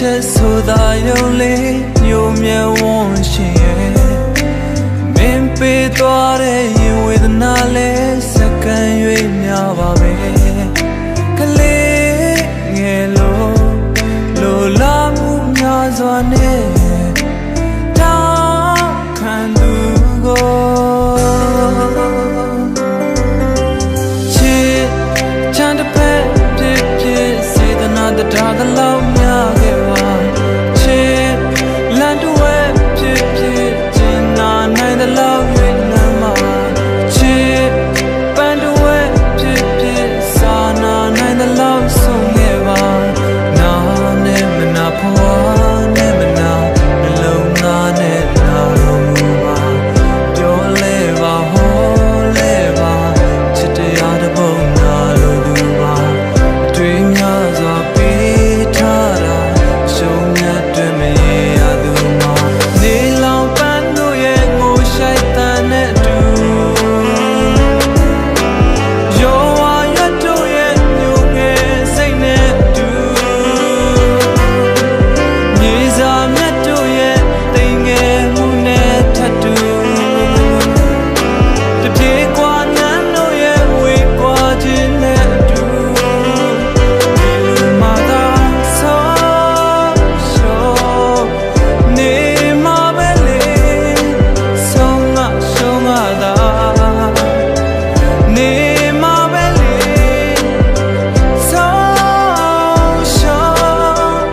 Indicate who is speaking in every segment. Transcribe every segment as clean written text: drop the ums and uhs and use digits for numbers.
Speaker 1: ချက်ဆိုတာရုံလေးညိုမြဝန်းရှင်ရဲ့မင်းပေးသွားတဲ့ရင်ဝေဒနာလေးစက္ကန့်၍များပါပဲကလေးငယ်လိုလာမှုများစွာနဲ့တောင်းခံသူကိုချစ်ချမ်းတစ်ဖက်ဖြစ်စေတနာတရားသလောက်များခဲ့ပါချစ်လမ်းတစ်ဝက်ဖြစ်ကျင်နာနိုင်သလောက်၍လမ်းမှာချစ်ပန်းတစ်ဝက်ဖြစ်စာနာနိုင်သလောက်ဆုံးခဲ့ပါနာနဲ့မနာဖွာနဲ့မနာနှလုံးသားနဲ့နာတော်မူပါပြောလဲပါဟောလဲပါချစ်တရားတစ်ပုံနာလိုသူပါတွေ့များစွာပေးထားတာရှုံးမြတ်တွင်မရေရသူမှာနေလောင်ပန်းတို့ရဲ့ငိုရှိုက်တန်နဲ့တူရောဝါရွတ်တို့ရဲ့ညိုငယ်စိတ်နဲ့တူမြေစာမြတ်တို့ရဲ့တိမ်ငယ်မှုနဲ့ထပ်တူတပြေကွာနန်းတို့ရဲ့ဝေကွာခြင်းနဲ့တူဒီလိုမှသာဆုံးရှုံးနေမှာပဲလေဆုံးမသာနေမှာပဲလေဆုံးရှုံး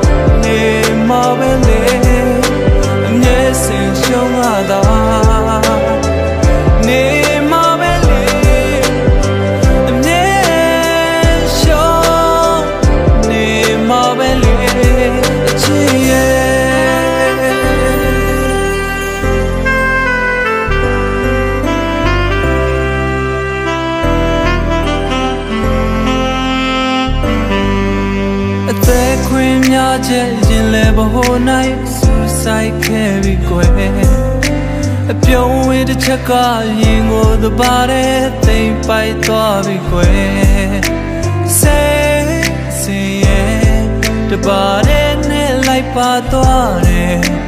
Speaker 1: နေမှာပဲလေအမျက်စင်ရှုံးသာနေမှာပဲလေအမျက်ရှုံးနေမှာပဲလေအချစ်ရဲ့အသက်ခွင့်များချက်ရင်လဲဘဟိုနိုင်စူဆိုင်ခဲ့ပြီကွယ်အပြုံးဝေးတစ်ချက်ကရင်ကိုသဘာတဲ့သိမ့်ပိုက်သွားပြီကွယ်စိတ်ရဲ့တဘာတဲ့နဲ့လိုက်ပါသွားတယ်